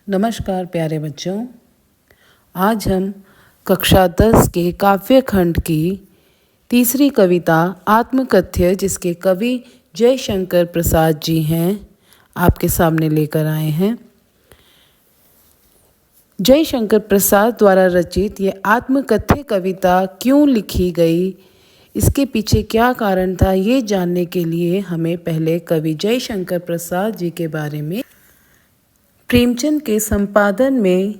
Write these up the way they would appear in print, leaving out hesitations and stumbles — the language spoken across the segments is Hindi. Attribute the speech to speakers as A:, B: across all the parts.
A: नमस्कार प्यारे बच्चों। आज हम कक्षा 10 के काव्य खंड की तीसरी कविता आत्मकथ्य, जिसके कवि जयशंकर प्रसाद जी हैं, आपके सामने लेकर आए हैं। जयशंकर प्रसाद द्वारा रचित ये आत्मकथ्य कविता क्यों लिखी गई, इसके पीछे क्या कारण था, ये जानने के लिए हमें पहले कवि जयशंकर प्रसाद जी के बारे में प्रेमचंद के संपादन में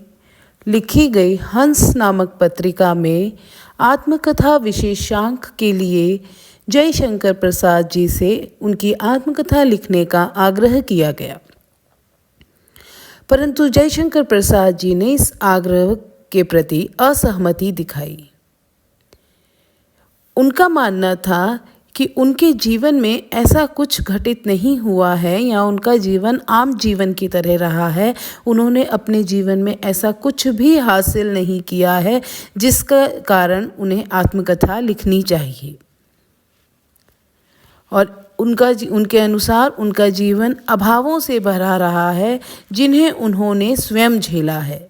A: लिखी गई हंस नामक पत्रिका में आत्मकथा विशेषांक के लिए जयशंकर प्रसाद जी से उनकी आत्मकथा लिखने का आग्रह किया गया, परंतु जयशंकर प्रसाद जी ने इस आग्रह के प्रति असहमति दिखाई। उनका मानना था कि उनके जीवन में ऐसा कुछ घटित नहीं हुआ है या उनका जीवन आम जीवन की तरह रहा है। उन्होंने अपने जीवन में ऐसा कुछ भी हासिल नहीं किया है जिसका कारण उन्हें आत्मकथा लिखनी चाहिए। और उनके अनुसार उनका जीवन अभावों से भरा रहा है जिन्हें उन्होंने स्वयं झेला है।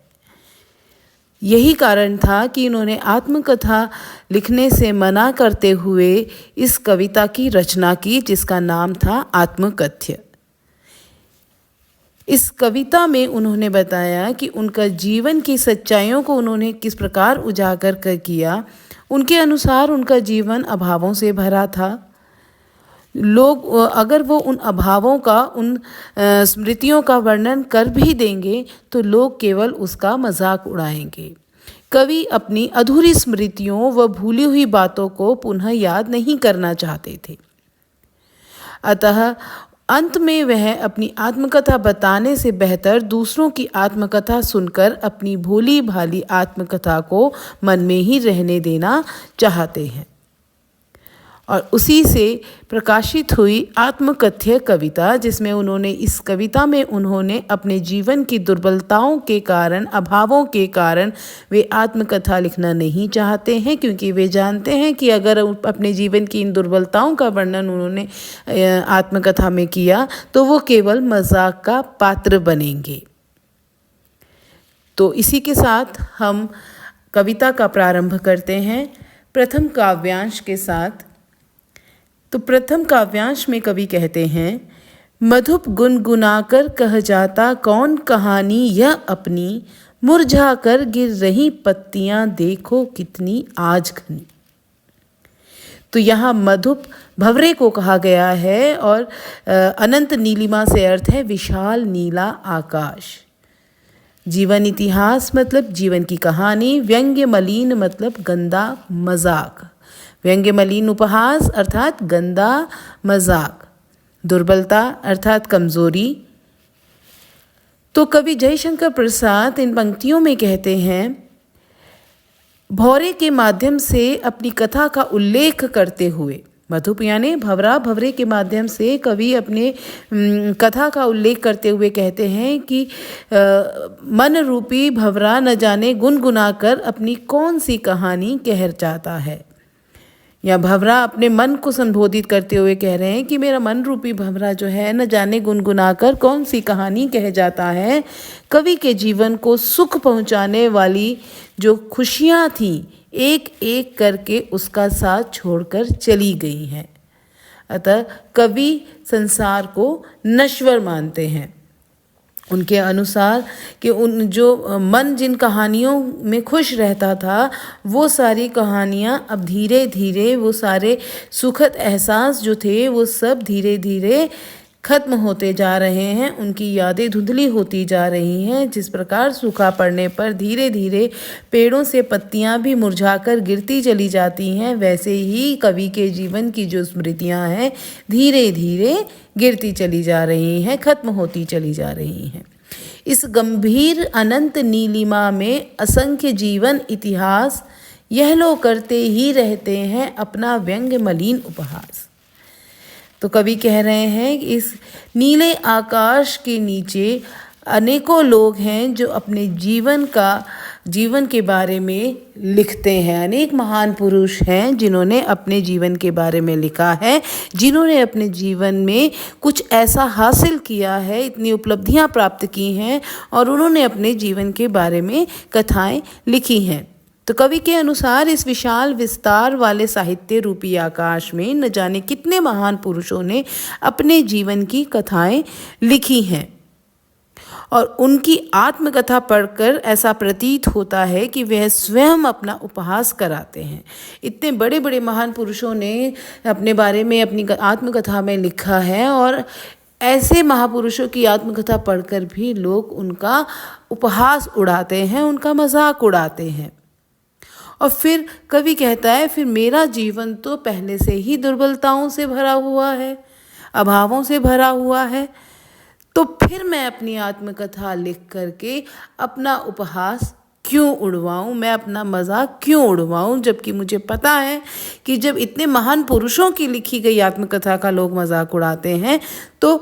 A: यही कारण था कि इन्होंने आत्मकथा लिखने से मना करते हुए इस कविता की रचना की, जिसका नाम था आत्मकथ्य। इस कविता में उन्होंने बताया कि उनका जीवन की सच्चाइयों को उन्होंने किस प्रकार उजागर कर किया। उनके अनुसार उनका जीवन अभावों से भरा था। लोग अगर वो उन अभावों का, उन स्मृतियों का वर्णन कर भी देंगे तो लोग केवल उसका मजाक उड़ाएंगे। कवि अपनी अधूरी स्मृतियों व भूली हुई बातों को पुनः याद नहीं करना चाहते थे। अतः अंत में वह अपनी आत्मकथा बताने से बेहतर दूसरों की आत्मकथा सुनकर अपनी भोली भाली आत्मकथा को मन में ही रहने देना चाहते हैं। और उसी से प्रकाशित हुई आत्मकथ्य कविता, जिसमें उन्होंने इस कविता में उन्होंने अपने जीवन की दुर्बलताओं के कारण, अभावों के कारण वे आत्मकथा लिखना नहीं चाहते हैं, क्योंकि वे जानते हैं कि अगर अपने जीवन की इन दुर्बलताओं का वर्णन उन्होंने आत्मकथा में किया तो वो केवल मजाक का पात्र बनेंगे। तो इसी के साथ हम कविता का प्रारंभ करते हैं प्रथम काव्यांश के साथ। तो प्रथम काव्यांश में कवि कहते हैं, मधुप गुनगुनाकर कह जाता कौन कहानी यह अपनी, मुरझा कर गिर रही पत्तियां देखो कितनी आज घनी। तो यहाँ मधुप भंवरे को कहा गया है और अनंत नीलिमा से अर्थ है विशाल नीला आकाश। जीवन इतिहास मतलब जीवन की कहानी। व्यंग्य मलिन मतलब गंदा मजाक। व्यंग्य मलिन उपहास अर्थात गंदा मजाक। दुर्बलता अर्थात कमजोरी। तो कवि जयशंकर प्रसाद इन पंक्तियों में कहते हैं, भौरे के माध्यम से अपनी कथा का उल्लेख करते हुए, मधुप यानी भंवरा, भंवरे के माध्यम से कवि अपने कथा का उल्लेख करते हुए कहते हैं कि मन रूपी भंवरा न जाने गुनगुनाकर अपनी कौन सी कहानी कह जाता है। या भंवरा अपने मन को संबोधित करते हुए कह रहे हैं कि मेरा मन रूपी भंवरा जो है न जाने गुनगुनाकर कौन सी कहानी कह जाता है। कवि के जीवन को सुख पहुंचाने वाली जो खुशियां थीं, एक एक करके उसका साथ छोड़कर चली गई हैं। अतः कवि संसार को नश्वर मानते हैं। उनके अनुसार कि उन जो मन जिन कहानियों में खुश रहता था, वो सारी कहानियाँ अब धीरे धीरे, वो सारे सुखद एहसास जो थे वो सब धीरे धीरे खत्म होते जा रहे हैं। उनकी यादें धुंधली होती जा रही हैं। जिस प्रकार सूखा पड़ने पर धीरे धीरे पेड़ों से पत्तियां भी मुरझाकर गिरती चली जाती हैं, वैसे ही कवि के जीवन की जो स्मृतियां हैं धीरे धीरे गिरती चली जा रही हैं, खत्म होती चली जा रही हैं। इस गंभीर अनंत नीलिमा में असंख्य जीवन इतिहास यह लोग करते ही रहते हैं अपना व्यंग्य मलिन उपहास। तो कवि कह रहे हैं कि इस नीले आकाश के नीचे अनेकों लोग हैं जो अपने जीवन का जीवन के बारे में लिखते हैं। अनेक महान पुरुष हैं जिन्होंने अपने जीवन के बारे में लिखा है, जिन्होंने अपने जीवन में कुछ ऐसा हासिल किया है, इतनी उपलब्धियां प्राप्त की हैं और उन्होंने अपने जीवन के बारे में कथाएं लिखी हैं। तो कवि के अनुसार इस विशाल विस्तार वाले साहित्य रूपी आकाश में न जाने कितने महान पुरुषों ने अपने जीवन की कथाएं लिखी हैं और उनकी आत्मकथा पढ़कर ऐसा प्रतीत होता है कि वह स्वयं अपना उपहास कराते हैं। इतने बड़े बड़े महान पुरुषों ने अपने बारे में अपनी आत्मकथा में लिखा है और ऐसे महापुरुषों की आत्मकथा पढ़कर भी लोग उनका उपहास उड़ाते हैं, उनका मजाक उड़ाते हैं। और फिर कवि कहता है, फिर मेरा जीवन तो पहले से ही दुर्बलताओं से भरा हुआ है, अभावों से भरा हुआ है, तो फिर मैं अपनी आत्मकथा लिख करके अपना उपहास क्यों उड़वाऊं, मैं अपना मजाक क्यों उड़वाऊं, जबकि मुझे पता है कि जब इतने महान पुरुषों की लिखी गई आत्मकथा का लोग मजाक उड़ाते हैं तो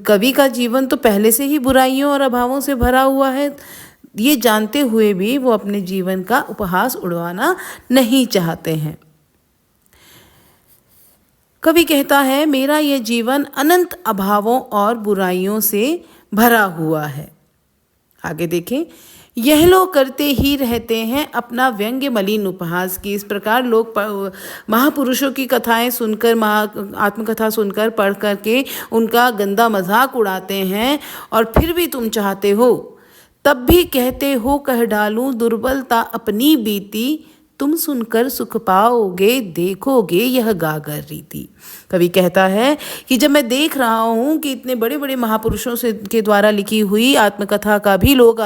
A: कवि का जीवन तो पहले से ही बुराइयों और अभावों से भरा हुआ है। ये जानते हुए भी वो अपने जीवन का उपहास उड़वाना नहीं चाहते हैं। कवि कहता है, मेरा यह जीवन अनंत अभावों और बुराइयों से भरा हुआ है। आगे देखें, यह लोग करते ही रहते हैं अपना व्यंग्य मलिन उपहास की। इस प्रकार लोग महापुरुषों की कथाएं सुनकर, आत्मकथा सुनकर, पढ़ करके उनका गंदा मजाक उड़ाते हैं और फिर भी तुम चाहते हो, तब भी कहते हो कह डालूं दुर्बलता अपनी बीती, तुम सुनकर सुख पाओगे देखोगे यह गागर रीति। कवि कहता है कि जब मैं देख रहा हूँ कि इतने बड़े बड़े महापुरुषों से के द्वारा लिखी हुई आत्मकथा का भी लोग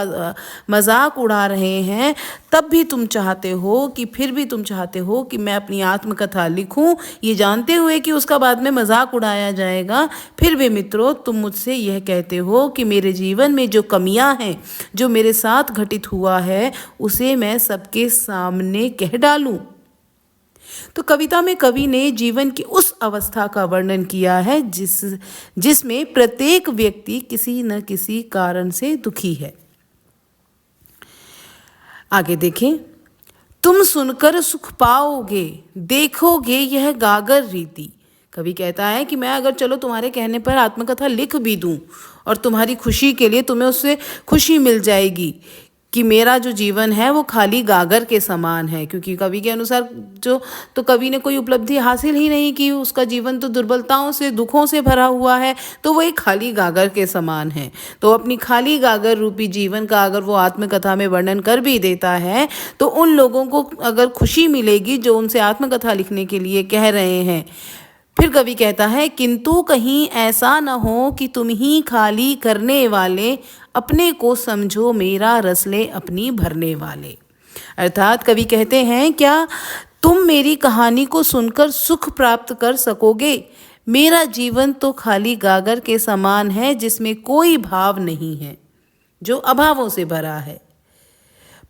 A: मजाक उड़ा रहे हैं, तब भी तुम चाहते हो कि फिर भी तुम चाहते हो कि मैं अपनी आत्मकथा लिखूं, ये जानते हुए कि उसका बाद में मजाक उड़ाया जाएगा। फिर भी मित्रों, तुम मुझसे यह कहते हो कि मेरे जीवन में जो कमियां हैं, जो मेरे साथ घटित हुआ है, उसे मैं सबके सामने कह डालूं। तो कविता में कवि ने जीवन की उस अवस्था का वर्णन किया है जिसमें प्रत्येक व्यक्ति किसी न किसी कारण से दुखी है। आगे देखें, तुम सुनकर सुख पाओगे देखोगे यह गागर रीति। कवि कहता है कि मैं अगर चलो तुम्हारे कहने पर आत्मकथा लिख भी दूं और तुम्हारी खुशी के लिए तुम्हें उससे खुशी मिल जाएगी कि मेरा जो जीवन है वो खाली गागर के समान है, क्योंकि कवि के अनुसार तो कवि ने कोई उपलब्धि हासिल ही नहीं की, उसका जीवन तो दुर्बलताओं से, दुखों से भरा हुआ है, तो वो एक खाली गागर के समान है। तो अपनी खाली गागर रूपी जीवन का अगर वो आत्मकथा में वर्णन कर भी देता है तो उन लोगों को अगर खुशी मिलेगी जो उनसे आत्मकथा लिखने के लिए कह रहे हैं। फिर कवि कहता है, किंतु कहीं ऐसा न हो कि तुम ही खाली करने वाले अपने को समझो मेरा रसले अपनी भरने वाले। अर्थात कवि कहते हैं, क्या तुम मेरी कहानी को सुनकर सुख प्राप्त कर सकोगे? मेरा जीवन तो खाली गागर के समान है जिसमें कोई भाव नहीं है, जो अभावों से भरा है।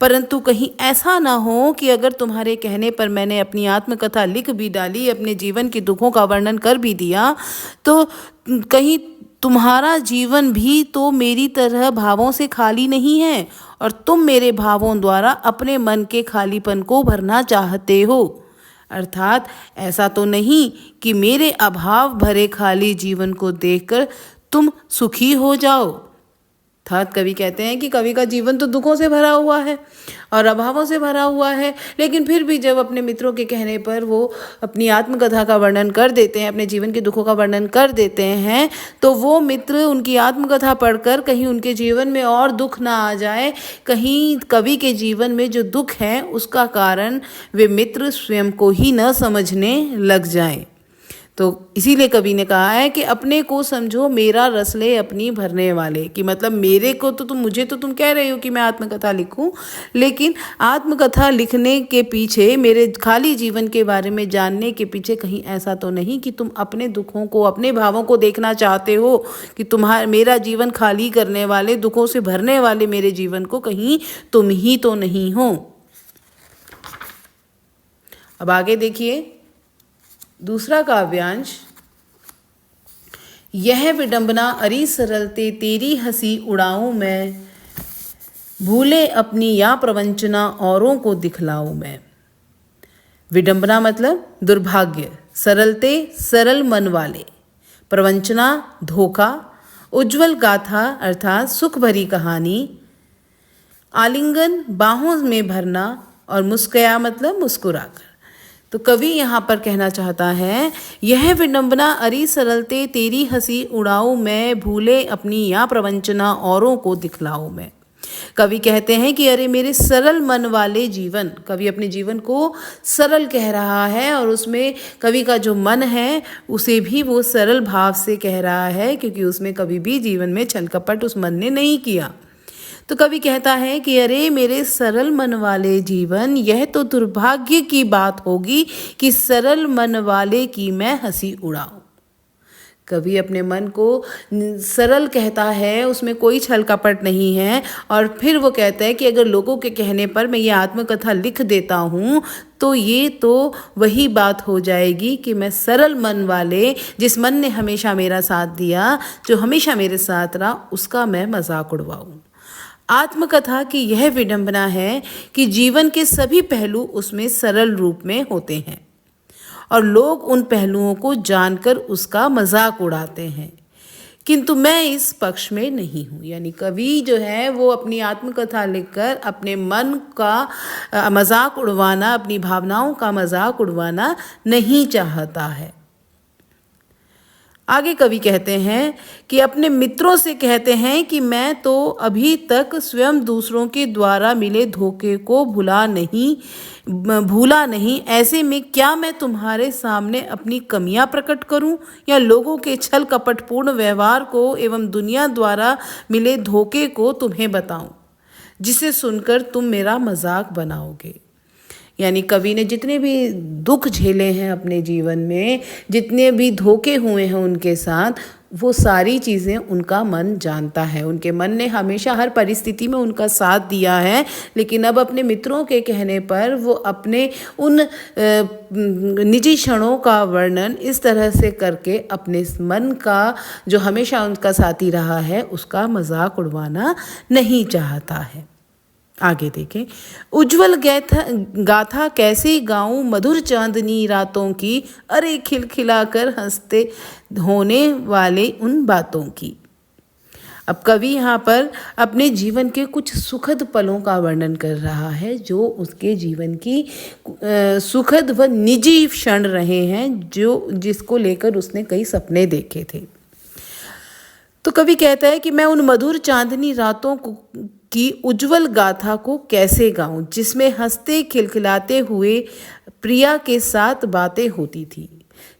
A: परंतु कहीं ऐसा ना हो कि अगर तुम्हारे कहने पर मैंने अपनी आत्मकथा लिख भी डाली, अपने जीवन के दुखों का वर्णन कर भी दिया, तो कहीं तुम्हारा जीवन भी तो मेरी तरह भावों से खाली नहीं है और तुम मेरे भावों द्वारा अपने मन के खालीपन को भरना चाहते हो। अर्थात ऐसा तो नहीं कि मेरे अभाव भरे खाली जीवन को देखकर तुम सुखी हो जाओ। अर्थात कवि कहते हैं कि कवि का जीवन तो दुखों से भरा हुआ है और अभावों से भरा हुआ है, लेकिन फिर भी जब अपने मित्रों के कहने पर वो अपनी आत्मकथा का वर्णन कर देते हैं, अपने जीवन के दुखों का वर्णन कर देते हैं, तो वो मित्र उनकी आत्मकथा पढ़कर कहीं उनके जीवन में और दुख ना आ जाए, कहीं कवि के जीवन में जो दुख है उसका कारण वे मित्र स्वयं को ही न समझने लग जाएं। तो इसीलिए कवि ने कहा है कि अपने को समझो मेरा रसले अपनी भरने वाले, कि मतलब मेरे को तो मुझे तो तुम कह रहे हो कि मैं आत्मकथा लिखूं, लेकिन आत्मकथा लिखने के पीछे, मेरे खाली जीवन के बारे में जानने के पीछे कहीं ऐसा तो नहीं कि तुम अपने दुखों को, अपने भावों को देखना चाहते हो कि मेरा जीवन खाली करने वाले, दुखों से भरने वाले मेरे जीवन को कहीं तुम ही तो नहीं हो। अब आगे देखिए दूसरा काव्यांश, यह विडंबना अरी सरलते तेरी हंसी उड़ाऊं भूले अपनी या प्रवंचना औरों को दिखलाऊं मैं। विडंबना मतलब दुर्भाग्य, सरलते सरल मन वाले, प्रवंचना धोखा, उज्जवल गाथा अर्थात सुख भरी कहानी, आलिंगन बाहों में भरना और मुस्कया मतलब मुस्कुराकर। तो कवि यहाँ पर कहना चाहता है, यह विडंबना अरी सरलते तेरी हंसी उड़ाऊं मैं, भूले अपनी या प्रवंचना औरों को दिखलाऊं मैं। कवि कहते हैं कि अरे मेरे सरल मन वाले जीवन, कवि अपने जीवन को सरल कह रहा है और उसमें कवि का जो मन है उसे भी वो सरल भाव से कह रहा है, क्योंकि उसमें कभी भी जीवन में छल कपट उस मन ने नहीं किया। तो कवि कहता है कि अरे मेरे सरल मन वाले जीवन, यह तो दुर्भाग्य की बात होगी कि सरल मन वाले की मैं हंसी उड़ाऊं। कवि अपने मन को सरल कहता है, उसमें कोई छल कपट नहीं है, और फिर वो कहता है कि अगर लोगों के कहने पर मैं ये आत्मकथा लिख देता हूँ तो ये तो वही बात हो जाएगी कि मैं सरल मन वाले, जिस मन ने हमेशा मेरा साथ दिया, जो हमेशा मेरे साथ रहा, उसका मैं मजाक उड़वाऊँ। आत्मकथा की यह विडंबना है कि जीवन के सभी पहलू उसमें सरल रूप में होते हैं और लोग उन पहलुओं को जानकर उसका मजाक उड़ाते हैं, किंतु मैं इस पक्ष में नहीं हूँ। यानी कवि जो है वो अपनी आत्मकथा लिखकर अपने मन का मजाक उड़वाना, अपनी भावनाओं का मजाक उड़वाना नहीं चाहता है। आगे कवि कहते हैं कि अपने मित्रों से कहते हैं कि मैं तो अभी तक स्वयं दूसरों के द्वारा मिले धोखे को भूला नहीं, ऐसे में क्या मैं तुम्हारे सामने अपनी कमियां प्रकट करूं या लोगों के छल कपटपूर्ण व्यवहार को एवं दुनिया द्वारा मिले धोखे को तुम्हें बताऊं, जिसे सुनकर तुम मेरा मजाक बनाओगे। यानी कवि ने जितने भी दुख झेले हैं अपने जीवन में, जितने भी धोखे हुए हैं उनके साथ, वो सारी चीज़ें उनका मन जानता है। उनके मन ने हमेशा हर परिस्थिति में उनका साथ दिया है, लेकिन अब अपने मित्रों के कहने पर वो अपने उन निजी क्षणों का वर्णन इस तरह से करके अपने मन का, जो हमेशा उनका साथी रहा है, उसका मजाक उड़वाना नहीं चाहता है। आगे देखें, उज्जवल गाथा कैसे गाऊं मधुर चांदनी रातों की, अरे खिलखिलाकर हंसते होने वाले उन बातों की। अब कवि यहाँ पर अपने जीवन के कुछ सुखद पलों का वर्णन कर रहा है, जो उसके जीवन की सुखद व निजी क्षण रहे हैं, जिसको लेकर उसने कई सपने देखे थे। तो कवि कहता है कि मैं उन मधुर चांदनी रातों की उज्जवल गाथा को कैसे गाऊं, जिसमें हंसते खिलखिलाते हुए प्रिया के साथ बातें होती थी।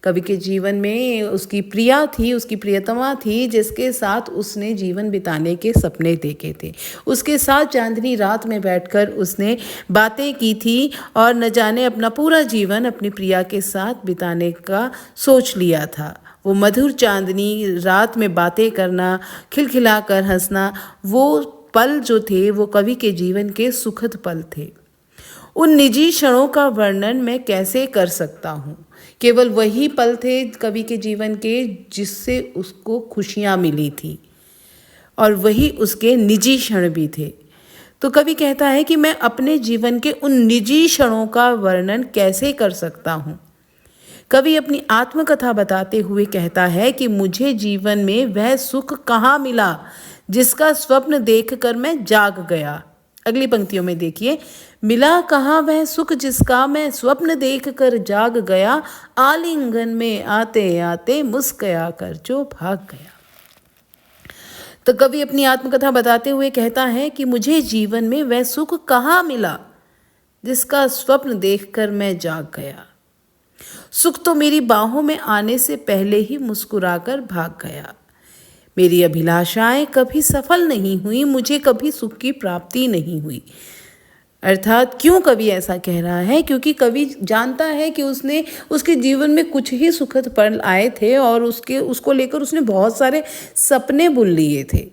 A: कवि के जीवन में उसकी प्रिया थी, उसकी प्रियतमा थी, जिसके साथ उसने जीवन बिताने के सपने देखे थे। उसके साथ चांदनी रात में बैठकर उसने बातें की थी और न जाने अपना पूरा जीवन अपनी प्रिया के साथ बिताने का सोच लिया था। वो मधुर चांदनी रात में बातें करना, खिलखिला कर हंसना, वो पल जो थे वो कवि के जीवन के सुखद पल थे। उन निजी क्षणों का वर्णन मैं कैसे कर सकता हूँ? केवल वही पल थे कवि के जीवन के जिससे उसको खुशियाँ मिली थी, और वही उसके निजी क्षण भी थे। तो कवि कहता है कि मैं अपने जीवन के उन निजी क्षणों का वर्णन कैसे कर सकता हूँ। कवि अपनी आत्मकथा बताते हुए कहता है कि मुझे जीवन में वह सुख कहाँ मिला जिसका स्वप्न देखकर मैं जाग गया। अगली पंक्तियों में देखिए, मिला कहाँ वह सुख जिसका मैं स्वप्न देखकर जाग गया, आलिंगन में आते आते मुस्कुरा कर जो भाग गया। तो कवि अपनी आत्मकथा बताते हुए कहता है कि मुझे जीवन में वह सुख कहाँ मिला जिसका स्वप्न देखकर मैं जाग गया। सुख तो मेरी बाहों में आने से पहले ही मुस्कुराकर भाग गया। मेरी अभिलाषाएं कभी सफल नहीं हुई, मुझे कभी सुख की प्राप्ति नहीं हुई। अर्थात क्यों कवि ऐसा कह रहा है? क्योंकि कवि जानता है कि उसके जीवन में कुछ ही सुखद पल आए थे और उसको लेकर उसने बहुत सारे सपने बुन लिए थे,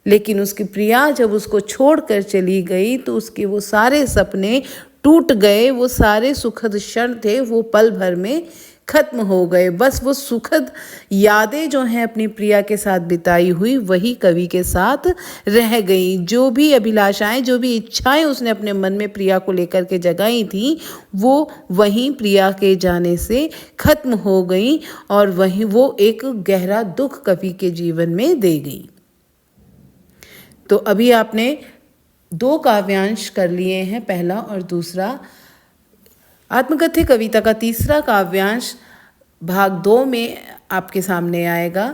A: लेकिन उसकी प्रिया जब उसको छोड़कर चली गई तो उसके वो सारे सपने टूट गए। वो सारे सुखद क्षण थे वो पल भर में खत्म हो गए। बस वो सुखद यादें जो हैं अपनी प्रिया के साथ बिताई हुई वही कवि के साथ रह गई। जो भी अभिलाषाएं, जो भी इच्छाएं उसने अपने मन में प्रिया को लेकर के जगाई थी, वो वहीं प्रिया के जाने से खत्म हो गई और वहीं वो एक गहरा दुख कवि के जीवन में दे गई। तो अभी आपने 2 काव्यांश कर लिए हैं, पहला और दूसरा। आत्मकथ्य कविता का तीसरा काव्यांश भाग 2 में आपके सामने आएगा।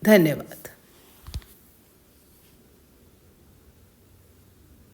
A: धन्यवाद।